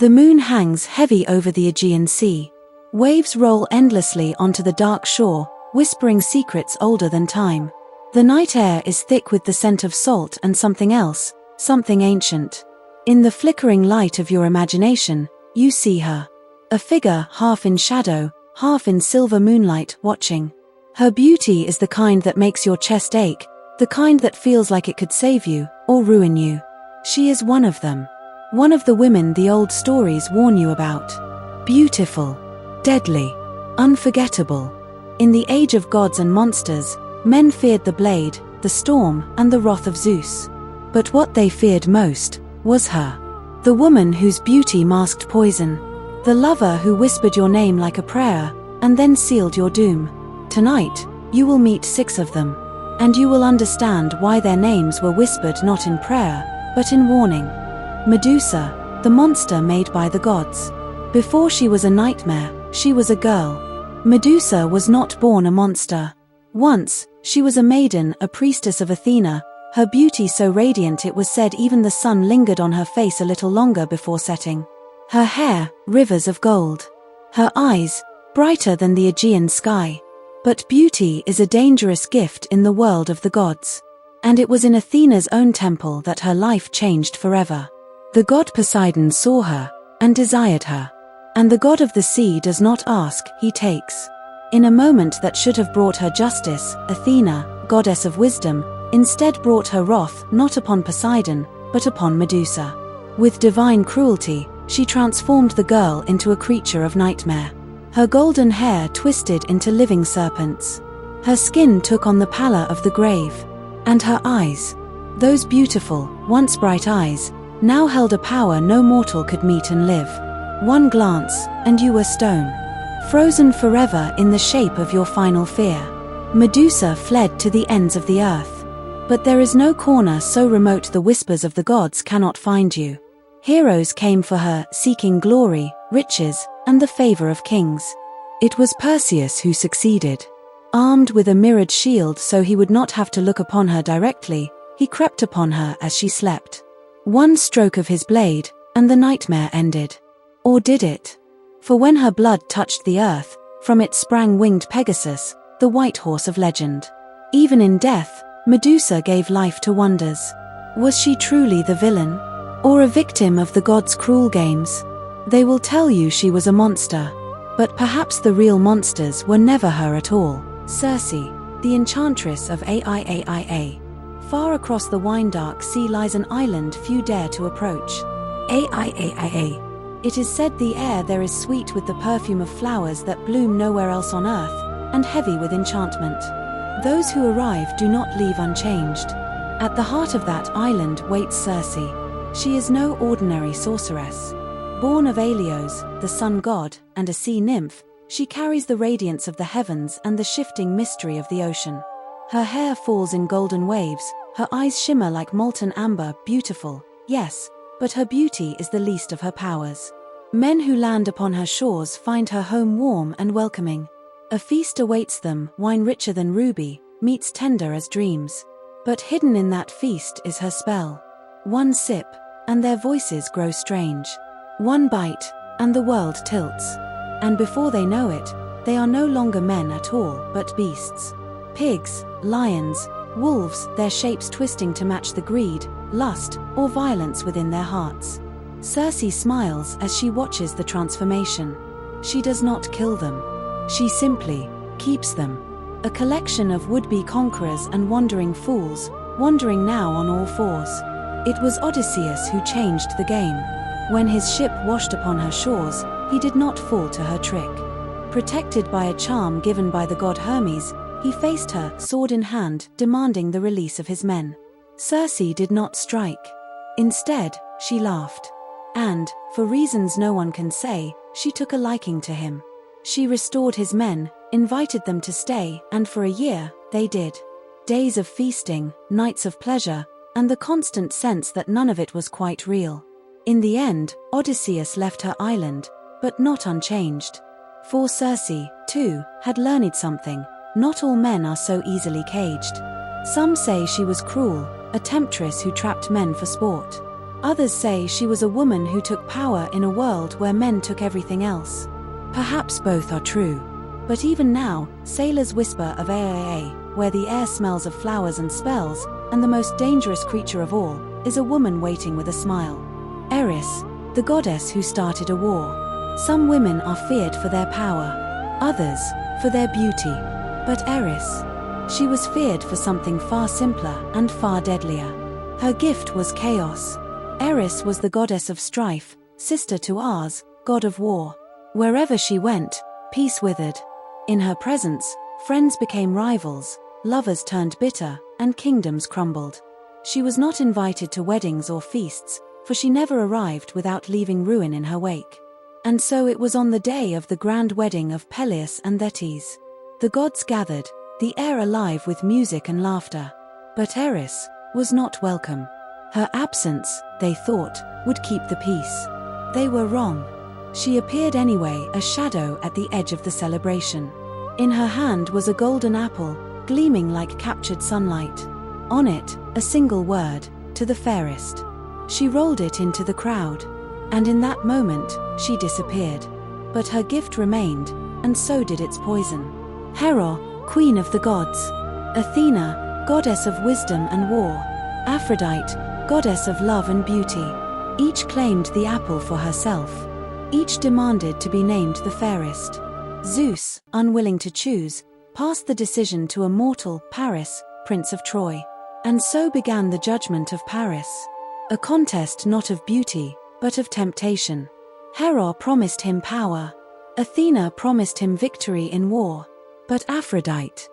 The moon hangs heavy over the Aegean Sea. Waves roll endlessly onto the dark shore, whispering secrets older than time. The night air is thick with the scent of salt and something else, something ancient. In the flickering light of your imagination, you see her. A figure half in shadow, half in silver moonlight, watching. Her beauty is the kind that makes your chest ache, the kind that feels like it could save you, or ruin you. She is one of them. One of the women the old stories warn you about. Beautiful. Deadly. Unforgettable. In the age of gods and monsters, men feared the blade, the storm, and the wrath of Zeus. But what they feared most was her. The woman whose beauty masked poison. The lover who whispered your name like a prayer, and then sealed your doom. Tonight, you will meet 6 of them. And you will understand why their names were whispered not in prayer, but in warning. Medusa, the monster made by the gods. Before she was a nightmare, she was a girl. Medusa was not born a monster. Once, she was a maiden, a priestess of Athena, her beauty so radiant it was said even the sun lingered on her face a little longer before setting. Her hair, rivers of gold. Her eyes, brighter than the Aegean sky. But beauty is a dangerous gift in the world of the gods. And it was in Athena's own temple that her life changed forever. The god Poseidon saw her, and desired her. And the god of the sea does not ask, he takes. In a moment that should have brought her justice, Athena, goddess of wisdom, instead brought her wrath not upon Poseidon, but upon Medusa. With divine cruelty, she transformed the girl into a creature of nightmare. Her golden hair twisted into living serpents. Her skin took on the pallor of the grave. And her eyes, those beautiful, once bright eyes, now held a power no mortal could meet and live. One glance, and you were stone. Frozen forever in the shape of your final fear. Medusa fled to the ends of the earth. But there is no corner so remote the whispers of the gods cannot find you. Heroes came for her, seeking glory, riches, and the favor of kings. It was Perseus who succeeded. Armed with a mirrored shield so he would not have to look upon her directly, he crept upon her as she slept. One stroke of his blade, and the nightmare ended. Or did it? For when her blood touched the earth, from it sprang winged Pegasus, the white horse of legend. Even in death, Medusa gave life to wonders. Was she truly the villain? Or a victim of the gods' cruel games? They will tell you she was a monster. But perhaps the real monsters were never her at all. Circe, the enchantress of Aiaia. Far across the wine-dark sea lies an island few dare to approach. Aiaia. It is said the air there is sweet with the perfume of flowers that bloom nowhere else on earth, and heavy with enchantment. Those who arrive do not leave unchanged. At the heart of that island waits Circe. She is no ordinary sorceress. Born of Helios, the sun god, and a sea nymph, she carries the radiance of the heavens and the shifting mystery of the ocean. Her hair falls in golden waves, her eyes shimmer like molten amber, beautiful, yes, but her beauty is the least of her powers. Men who land upon her shores find her home warm and welcoming. A feast awaits them, wine richer than ruby, meats tender as dreams. But hidden in that feast is her spell. One sip, and their voices grow strange. One bite, and the world tilts. And before they know it, they are no longer men at all, but beasts. Pigs, lions, wolves, their shapes twisting to match the greed, lust, or violence within their hearts. Circe smiles as she watches the transformation. She does not kill them. She simply keeps them. A collection of would-be conquerors and wandering fools, wandering now on all fours. It was Odysseus who changed the game. When his ship washed upon her shores, he did not fall to her trick. Protected by a charm given by the god Hermes, he faced her, sword in hand, demanding the release of his men. Circe did not strike. Instead, she laughed. And, for reasons no one can say, she took a liking to him. She restored his men, invited them to stay, and for a year, they did. Days of feasting, nights of pleasure, and the constant sense that none of it was quite real. In the end, Odysseus left her island, but not unchanged. For Circe, too, had learned something. Not all men are so easily caged. Some say she was cruel, a temptress who trapped men for sport. Others say she was a woman who took power in a world where men took everything else. Perhaps both are true. But even now, sailors whisper of Aa, where the air smells of flowers and spells, and the most dangerous creature of all is a woman waiting with a smile. Eris, the goddess who started a war. Some women are feared for their power, others for their beauty. But Eris, she was feared for something far simpler and far deadlier. Her gift was chaos. Eris was the goddess of strife, sister to Ars, god of war. Wherever she went, peace withered. In her presence, friends became rivals, lovers turned bitter, and kingdoms crumbled. She was not invited to weddings or feasts, for she never arrived without leaving ruin in her wake. And so it was on the day of the grand wedding of Peleus and Thetis. The gods gathered, the air alive with music and laughter. But Eris was not welcome. Her absence, they thought, would keep the peace. They were wrong. She appeared anyway, a shadow at the edge of the celebration. In her hand was a golden apple, gleaming like captured sunlight. On it, a single word, to the fairest. She rolled it into the crowd. And in that moment, she disappeared. But her gift remained, and so did its poison. Hera, queen of the gods. Athena, goddess of wisdom and war. Aphrodite, goddess of love and beauty. Each claimed the apple for herself. Each demanded to be named the fairest. Zeus, unwilling to choose, passed the decision to a mortal, Paris, prince of Troy. And so began the judgment of Paris. A contest not of beauty, but of temptation. Hera promised him power. Athena promised him victory in war. But Aphrodite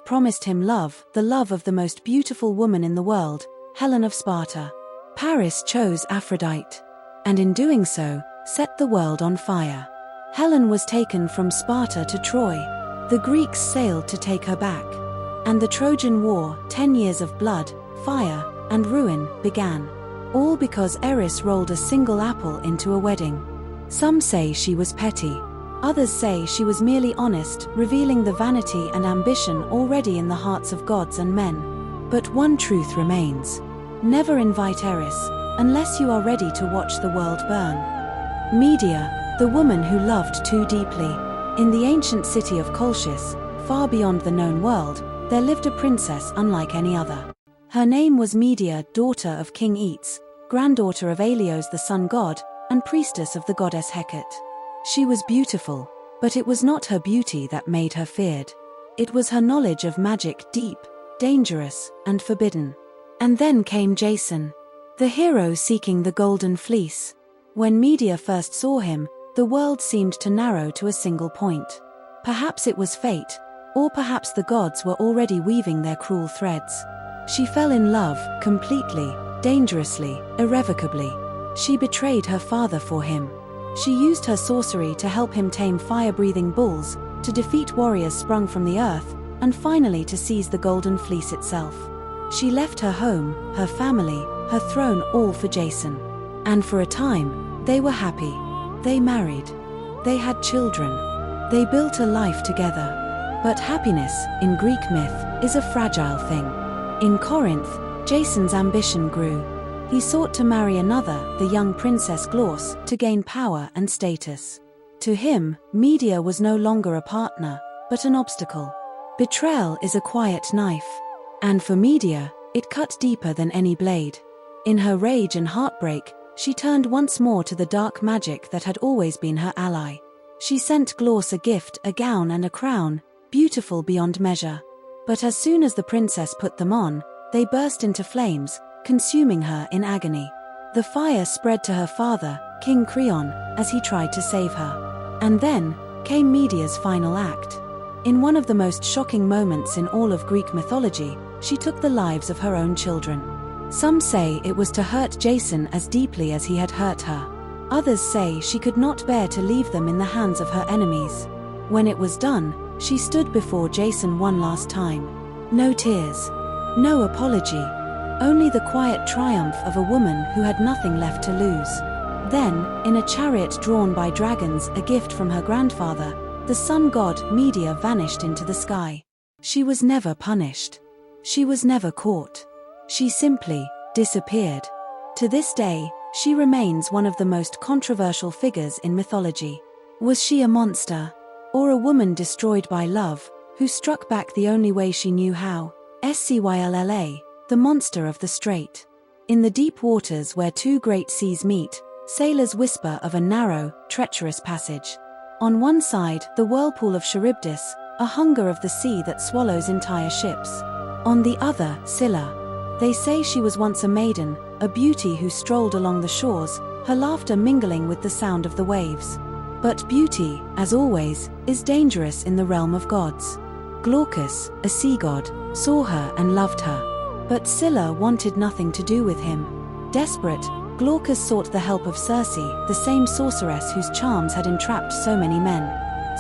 promised him love, the love of the most beautiful woman in the world, Helen of Sparta. Paris chose Aphrodite. And in doing so, set the world on fire. Helen was taken from Sparta to Troy. The Greeks sailed to take her back. And the Trojan War, 10 years of blood, fire, and ruin, began. All because Eris rolled a single apple into a wedding. Some say she was petty. Others say she was merely honest, revealing the vanity and ambition already in the hearts of gods and men. But one truth remains. Never invite Eris, unless you are ready to watch the world burn. Medea, the woman who loved too deeply. In the ancient city of Colchis, far beyond the known world, there lived a princess unlike any other. Her name was Medea, daughter of King Eets, granddaughter of Aelios the sun god, and priestess of the goddess Hecate. She was beautiful, but it was not her beauty that made her feared. It was her knowledge of magic, deep, dangerous, and forbidden. And then came Jason, the hero seeking the golden fleece. When Medea first saw him, the world seemed to narrow to a single point. Perhaps it was fate, or perhaps the gods were already weaving their cruel threads. She fell in love, completely, dangerously, irrevocably. She betrayed her father for him. She used her sorcery to help him tame fire-breathing bulls, to defeat warriors sprung from the earth, and finally to seize the golden fleece itself. She left her home, her family, her throne, all for Jason. And for a time, they were happy. They married. They had children. They built a life together. But happiness, in Greek myth, is a fragile thing. In Corinth, Jason's ambition grew. He sought to marry another, the young princess Glauce, to gain power and status. To him, Medea was no longer a partner, but an obstacle. Betrayal is a quiet knife. And for Medea, it cut deeper than any blade. In her rage and heartbreak, she turned once more to the dark magic that had always been her ally. She sent Glauce a gift, a gown and a crown, beautiful beyond measure. But as soon as the princess put them on, they burst into flames, consuming her in agony. The fire spread to her father, King Creon, as he tried to save her. And then came Medea's final act. In one of the most shocking moments in all of Greek mythology, she took the lives of her own children. Some say it was to hurt Jason as deeply as he had hurt her. Others say she could not bear to leave them in the hands of her enemies. When it was done, she stood before Jason one last time. No tears. No apology. Only the quiet triumph of a woman who had nothing left to lose. Then, in a chariot drawn by dragons, a gift from her grandfather, the sun god Medea vanished into the sky. She was never punished. She was never caught. She simply disappeared. To this day, she remains one of the most controversial figures in mythology. Was she a monster? Or a woman destroyed by love, who struck back the only way she knew how? Scylla, the monster of the strait. In the deep waters where two great seas meet, sailors whisper of a narrow, treacherous passage. On one side, the whirlpool of Charybdis, a hunger of the sea that swallows entire ships. On the other, Scylla. They say she was once a maiden, a beauty who strolled along the shores, her laughter mingling with the sound of the waves. But beauty, as always, is dangerous in the realm of gods. Glaucus, a sea god, saw her and loved her. But Scylla wanted nothing to do with him. Desperate, Glaucus sought the help of Circe, the same sorceress whose charms had entrapped so many men.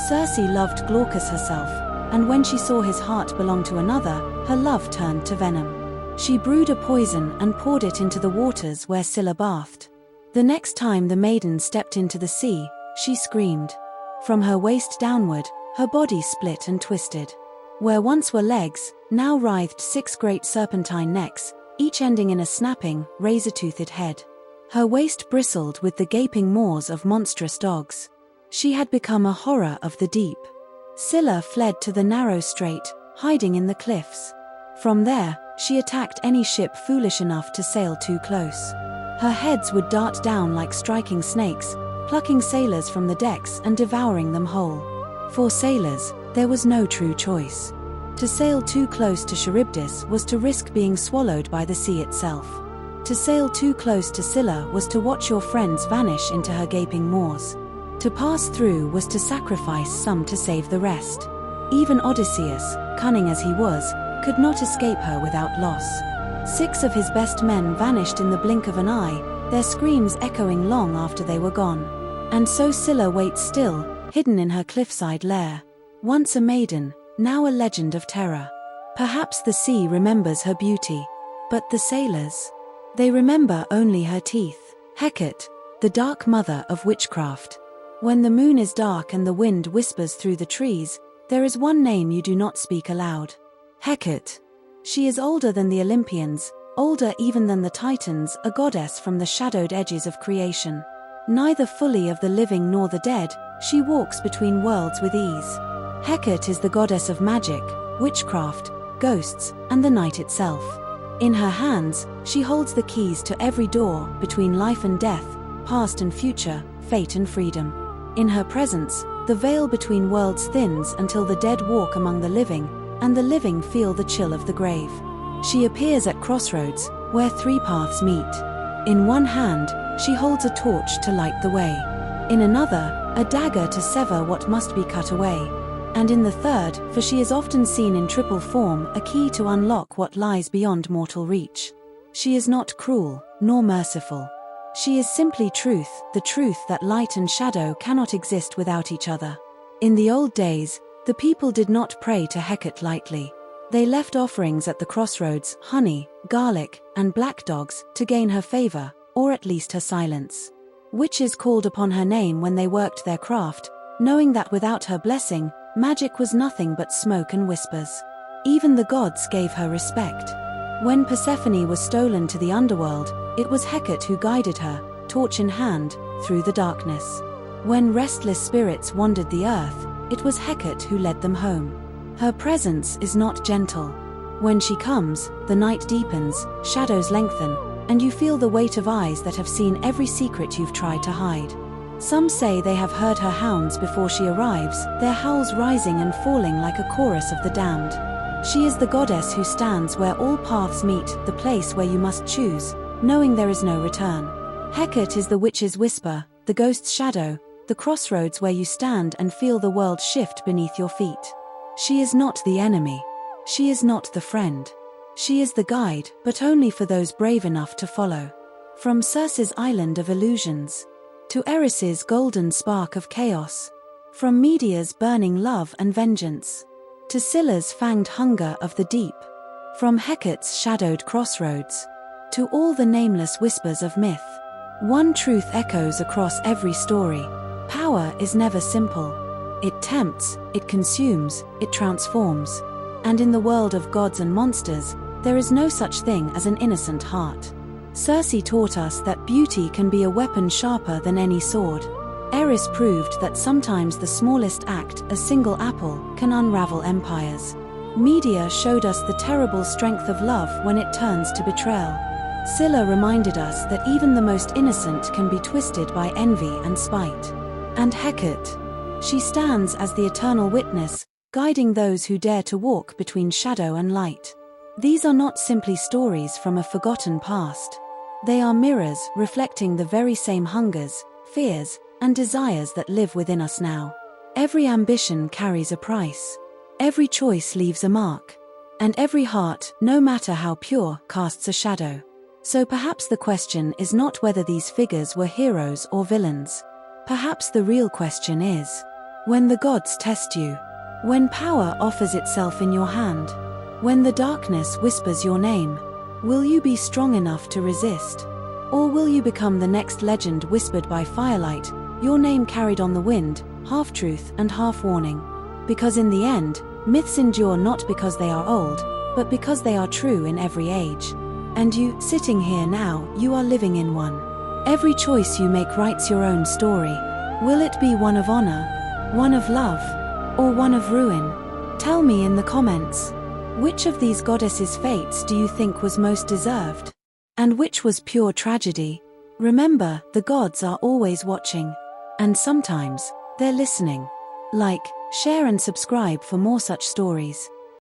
Circe loved Glaucus herself, and when she saw his heart belong to another, her love turned to venom. She brewed a poison and poured it into the waters where Scylla bathed. The next time the maiden stepped into the sea, she screamed. From her waist downward, her body split and twisted. Where once were legs, now writhed 6 great serpentine necks, each ending in a snapping, razor-toothed head. Her waist bristled with the gaping maws of monstrous dogs. She had become a horror of the deep. Scylla fled to the narrow strait, hiding in the cliffs. From there, she attacked any ship foolish enough to sail too close. Her heads would dart down like striking snakes, plucking sailors from the decks and devouring them whole. For sailors, there was no true choice. To sail too close to Charybdis was to risk being swallowed by the sea itself. To sail too close to Scylla was to watch your friends vanish into her gaping maws. To pass through was to sacrifice some to save the rest. Even Odysseus, cunning as he was, could not escape her without loss. 6 of his best men vanished in the blink of an eye, their screams echoing long after they were gone. And so Scylla waits still, hidden in her cliffside lair. Once a maiden, now a legend of terror. Perhaps the sea remembers her beauty. But the sailors? They remember only her teeth. Hecate, the dark mother of witchcraft. When the moon is dark and the wind whispers through the trees, there is one name you do not speak aloud. Hecate. She is older than the Olympians, older even than the Titans, a goddess from the shadowed edges of creation. Neither fully of the living nor the dead, she walks between worlds with ease. Hecate is the goddess of magic, witchcraft, ghosts, and the night itself. In her hands, she holds the keys to every door between life and death, past and future, fate and freedom. In her presence, the veil between worlds thins until the dead walk among the living, and the living feel the chill of the grave. She appears at crossroads, where 3 paths meet. In one hand, she holds a torch to light the way. In another, a dagger to sever what must be cut away. And in the third, for she is often seen in triple form, a key to unlock what lies beyond mortal reach. She is not cruel, nor merciful. She is simply truth, the truth that light and shadow cannot exist without each other. In the old days, the people did not pray to Hecate lightly. They left offerings at the crossroads, honey, garlic, and black dogs, to gain her favor, or at least her silence. Witches called upon her name when they worked their craft, knowing that without her blessing, magic was nothing but smoke and whispers. Even the gods gave her respect. When Persephone was stolen to the underworld, it was Hecate who guided her, torch in hand, through the darkness. When restless spirits wandered the earth, it was Hecate who led them home. Her presence is not gentle. When she comes, the night deepens, shadows lengthen, and you feel the weight of eyes that have seen every secret you've tried to hide. Some say they have heard her hounds before she arrives, their howls rising and falling like a chorus of the damned. She is the goddess who stands where all paths meet, the place where you must choose, knowing there is no return. Hecate is the witch's whisper, the ghost's shadow, the crossroads where you stand and feel the world shift beneath your feet. She is not the enemy. She is not the friend. She is the guide, but only for those brave enough to follow. From Circe's island of illusions, to Eris's golden spark of chaos, from Medea's burning love and vengeance, to Scylla's fanged hunger of the deep, from Hecate's shadowed crossroads, to all the nameless whispers of myth. One truth echoes across every story. Power is never simple. It tempts, it consumes, it transforms. And in the world of gods and monsters, there is no such thing as an innocent heart. Circe taught us that beauty can be a weapon sharper than any sword. Eris proved that sometimes the smallest act, a single apple, can unravel empires. Medea showed us the terrible strength of love when it turns to betrayal. Scylla reminded us that even the most innocent can be twisted by envy and spite. And Hecate. She stands as the eternal witness, guiding those who dare to walk between shadow and light. These are not simply stories from a forgotten past. They are mirrors reflecting the very same hungers, fears, and desires that live within us now. Every ambition carries a price. Every choice leaves a mark. And every heart, no matter how pure, casts a shadow. So perhaps the question is not whether these figures were heroes or villains. Perhaps the real question is, when the gods test you, when power offers itself in your hand, when the darkness whispers your name, will you be strong enough to resist? Or will you become the next legend whispered by firelight, your name carried on the wind, half truth and half warning? Because in the end, myths endure not because they are old, but because they are true in every age. And you, sitting here now, you are living in one. Every choice you make writes your own story. Will it be one of honor, one of love, or one of ruin? Tell me in the comments. Which of these goddesses' fates do you think was most deserved? And which was pure tragedy? Remember, the gods are always watching. And sometimes, they're listening. Like, share and subscribe for more such stories.